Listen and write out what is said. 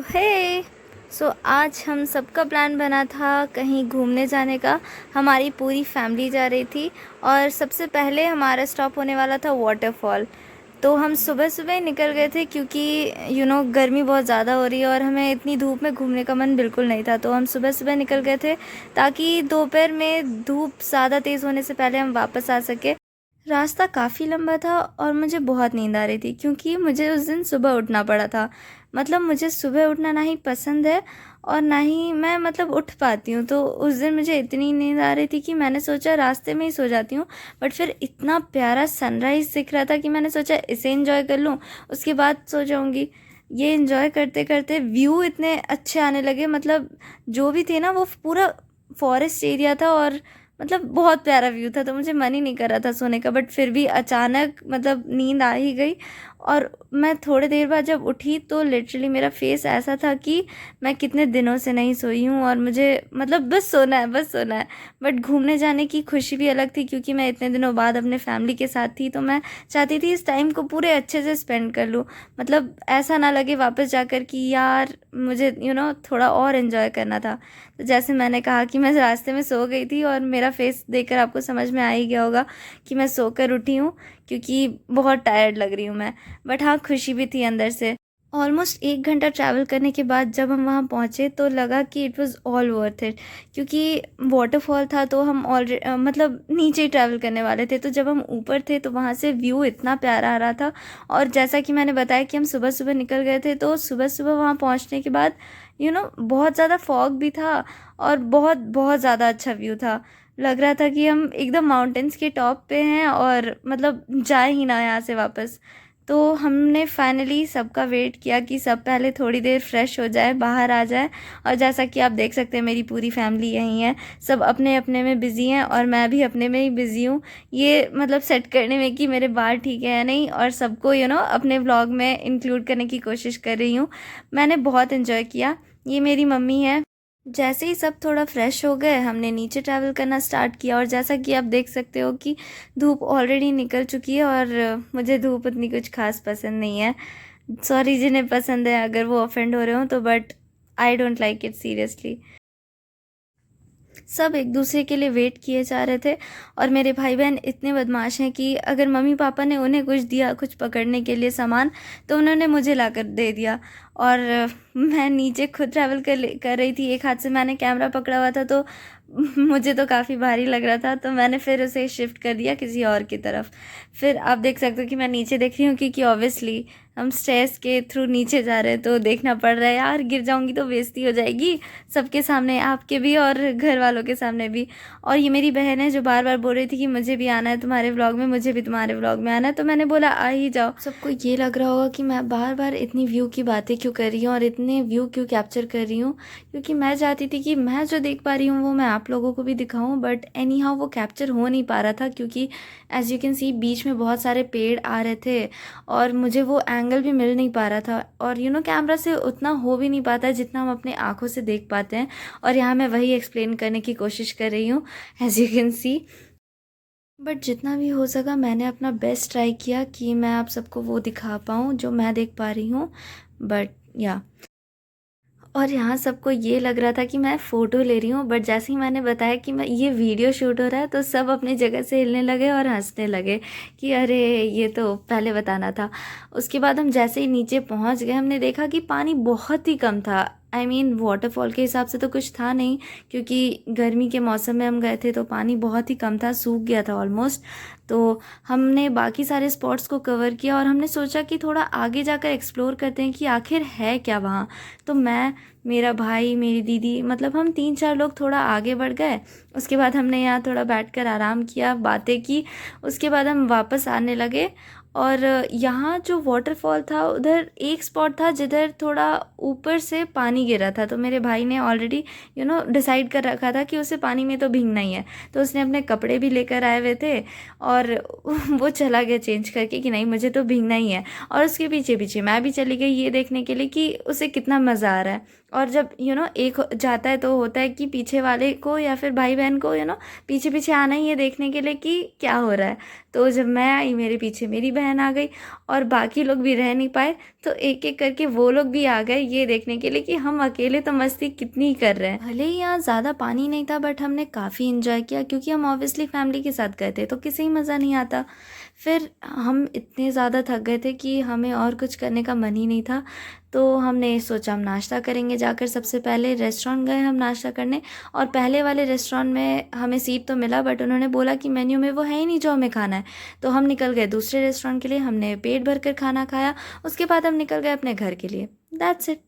हे सो आज हम सबका प्लान बना था कहीं घूमने जाने का। हमारी पूरी फैमिली जा रही थी और सबसे पहले हमारा स्टॉप होने वाला था वाटरफॉल। तो हम सुबह सुबह निकल गए थे क्योंकि गर्मी बहुत ज़्यादा हो रही है और हमें इतनी धूप में घूमने का मन बिल्कुल नहीं था। तो हम सुबह सुबह निकल गए थे ताकि दोपहर में धूप ज़्यादा तेज़ होने से पहले हम वापस आ सके। रास्ता काफ़ी लंबा था और मुझे बहुत नींद आ रही थी क्योंकि मुझे उस दिन सुबह उठना पड़ा था। मतलब मुझे सुबह उठना ना ही पसंद है और ना ही मैं उठ पाती हूँ। तो उस दिन मुझे इतनी नींद आ रही थी कि मैंने सोचा रास्ते में ही सो जाती हूँ। बट फिर इतना प्यारा सनराइज़ दिख रहा था कि मैंने सोचा इसे एंजॉय कर लूँ, उसके बाद सो जाऊँगी। ये एंजॉय करते करते व्यू इतने अच्छे आने लगे। जो भी थे ना वो पूरा फॉरेस्ट एरिया था और बहुत प्यारा व्यू था। तो मुझे मन ही नहीं कर रहा था सोने का, बट फिर भी अचानक नींद आ ही गई। और मैं थोड़ी देर बाद जब उठी तो लिटरली मेरा फेस ऐसा था कि मैं कितने दिनों से नहीं सोई हूँ और मुझे बस सोना है, बस सोना है। बट घूमने जाने की खुशी भी अलग थी क्योंकि मैं इतने दिनों बाद अपने फैमिली के साथ थी। तो मैं चाहती थी इस टाइम को पूरे अच्छे से स्पेंड कर लूँ। ऐसा ना लगे वापस जाकर कि यार मुझे थोड़ा और इन्जॉय करना था। तो जैसे मैंने कहा कि मैं रास्ते में सो गई थी और मेरा फेस देखकर आपको समझ में आ ही गया होगा कि मैं सोकर उठी हूँ क्योंकि बहुत टायर्ड लग रही हूँ मैं। बट हाँ, खुशी भी थी अंदर से। ऑलमोस्ट 1 घंटा ट्रैवल करने के बाद जब हम वहाँ पहुँचे तो लगा कि it was all worth it, क्योंकि वाटरफॉल था तो हम ऑलरेडी नीचे ही ट्रैवल करने वाले थे। तो जब हम ऊपर थे तो वहाँ से व्यू इतना प्यारा आ रहा था। और जैसा कि मैंने बताया कि हम सुबह सुबह निकल गए थे, तो सुबह सुबह वहाँ पहुँचने के बाद बहुत ज़्यादा फॉग भी था और बहुत बहुत ज़्यादा अच्छा व्यू था। लग रहा था कि हम एकदम माउंटेन्स के टॉप पे हैं और जाए ही ना यहाँ से वापस। तो हमने फाइनली सबका वेट किया कि सब पहले थोड़ी देर फ्रेश हो जाए, बाहर आ जाए। और जैसा कि आप देख सकते हैं मेरी पूरी फैमिली यहीं है, सब अपने अपने में बिज़ी हैं और मैं भी अपने में ही बिज़ी हूँ। ये सेट करने में कि मेरे बाल ठीक है या नहीं, और सबको अपने व्लॉग में इंक्लूड करने की कोशिश कर रही हूँ। मैंने बहुत इन्जॉय किया। ये मेरी मम्मी है। जैसे ही सब थोड़ा फ्रेश हो गए हमने नीचे ट्रैवल करना स्टार्ट किया। और जैसा कि आप देख सकते हो कि धूप ऑलरेडी निकल चुकी है और मुझे धूप उतनी कुछ खास पसंद नहीं है। सॉरी जिन्हें पसंद है अगर वो ऑफेंड हो रहे हो तो, but I don't like it seriously. सब एक दूसरे के लिए वेट किए जा रहे थे और मेरे भाई बहन इतने बदमाश हैं कि अगर मम्मी पापा ने उन्हें कुछ दिया, कुछ पकड़ने के लिए सामान, तो उन्होंने मुझे लाकर दे दिया। और मैं नीचे खुद ट्रैवल कर रही थी, एक हाथ से मैंने कैमरा पकड़ा हुआ था तो मुझे तो काफ़ी भारी लग रहा था। तो मैंने फिर उसे शिफ्ट कर दिया किसी और की तरफ। फिर आप देख सकते हो कि मैं नीचे देख रही हूँ क्योंकि ऑब्वियसली हम स्टेयर्स के थ्रू नीचे जा रहे हैं तो देखना पड़ रहा है। यार गिर जाऊंगी तो बेइज्जती हो जाएगी सबके सामने, आपके भी और घर वालों के सामने भी। और ये मेरी बहन है जो बार बार बोल रही थी कि मुझे भी आना है तुम्हारे व्लॉग में, मुझे भी तुम्हारे व्लॉग में आना है। तो मैंने बोला आ ही जाओ। सबको ये लग रहा होगा कि मैं बार बार इतनी व्यू की बातें क्यों कर रही हूँ और इतने व्यू क्यों कैप्चर कर रही हूँ, क्योंकि मैं चाहती थी कि मैं जो देख पा रही हूँ वो मैं आप लोगों को भी दिखाऊँ। बट एनी हाउ वो कैप्चर हो नहीं पा रहा था क्योंकि एज यू कैन सी बीच में बहुत सारे पेड़ आ रहे थे और मुझे वो एंगल भी मिल नहीं पा रहा था। और कैमरा से उतना हो भी नहीं पाता जितना हम अपने आंखों से देख पाते हैं। और यहाँ मैं वही एक्सप्लेन करने की कोशिश कर रही हूँ as you can see. But जितना भी हो सका मैंने अपना बेस्ट ट्राई किया कि मैं आप सबको वो दिखा पाऊँ जो मैं देख पा रही हूँ। बट या और यहाँ सबको ये लग रहा था कि मैं फ़ोटो ले रही हूँ, बट जैसे ही मैंने बताया कि मैं ये वीडियो शूट हो रहा है तो सब अपनी जगह से हिलने लगे और हंसने लगे कि अरे ये तो पहले बताना था। उसके बाद हम जैसे ही नीचे पहुँच गए हमने देखा कि पानी बहुत ही कम था। आई मीन वाटरफॉल के हिसाब से तो कुछ था नहीं क्योंकि गर्मी के मौसम में हम गए थे तो पानी बहुत ही कम था, सूख गया था ऑलमोस्ट। तो हमने बाकी सारे स्पॉट्स को कवर किया और हमने सोचा कि थोड़ा आगे जाकर एक्सप्लोर करते हैं कि आखिर है क्या वहाँ। तो मैं, मेरा भाई, मेरी दीदी, हम 3-4 लोग थोड़ा आगे बढ़ गए। उसके बाद हमने यहाँ थोड़ा बैठकर आराम किया, बातें की। उसके बाद हम वापस आने लगे। और यहाँ जो वाटरफॉल था उधर एक स्पॉट था जिधर थोड़ा ऊपर से पानी गिरा था। तो मेरे भाई ने ऑलरेडी डिसाइड कर रखा था कि उसे पानी में तो भीगना ही है। तो उसने अपने कपड़े भी लेकर आए हुए थे और वो चला गया चेंज करके कि नहीं मुझे तो भीगना ही है। और उसके पीछे पीछे मैं भी चली गई ये देखने के लिए कि उसे कितना मज़ा आ रहा है। और जब एक जाता है तो होता है कि पीछे वाले को या फिर भाई बहन को पीछे पीछे आना ही है देखने के लिए कि क्या हो रहा है। तो जब मैं आई मेरे पीछे मेरी बहन आ गई और बाकी लोग भी रह नहीं पाए, तो एक एक करके वो लोग भी आ गए ये देखने के लिए कि हम अकेले तो मस्ती कितनी कर रहे हैं। भले ही यहाँ ज़्यादा पानी नहीं था बट हमने काफ़ी इन्जॉय किया, क्योंकि हम ऑब्वियसली फैमिली के साथ गए थे तो किसी ही मज़ा नहीं आता। फिर हम इतने ज़्यादा थक गए थे कि हमें और कुछ करने का मन ही नहीं था, तो हमने सोचा हम नाश्ता करेंगे जाकर। सबसे पहले रेस्टोरेंट गए हम नाश्ता करने, और पहले वाले रेस्टोरेंट में हमें सीट तो मिला बट उन्होंने बोला कि मेन्यू में वो है ही नहीं जो हमें खाना है। तो हम निकल गए दूसरे रेस्टोरेंट के लिए, हमने पेट भर कर खाना खाया, उसके बाद हम निकल गए अपने घर के लिए। That's it.